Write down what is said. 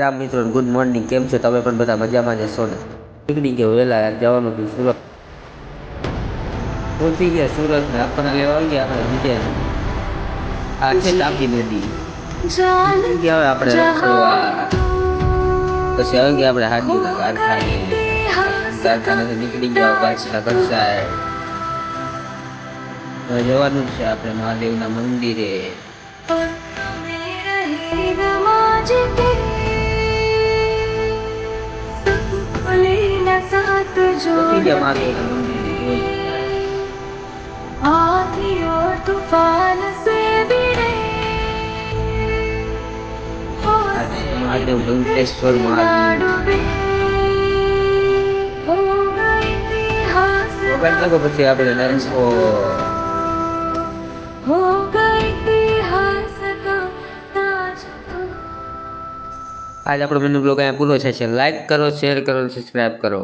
રામ મિત્રો good morning, કેમ છો તમે? પણ બધા મજામાં જશો ને? નીકળી ગયો વહેલા જવાનું હતું સુરત. પહોંચી ગયા સુરત ને આપણને લેવા આવી ગયા આપણે વિદ્યા. આ છે તાપી નદી. નીકળી ગયા હવે આપણે રખડવા. પછી આવી ગયા આપણે હાડીના કારખાને નીકળી ગયા પાછા ઘરસાય. હવે જવાનું છે આપણે મહાદેવના મંદિરે. तूफान से भिड़े महादेव वेंकटेश्वर महादेव हो गए इतिहास પછી આપણે हो गए इतिहास का ताज આજ આપણો મેનુ બ્લોગ અહીંયા પૂરો થાય છે. લાઈક કરો, શેર કરો, સબસ્ક્રાઈબ કરો.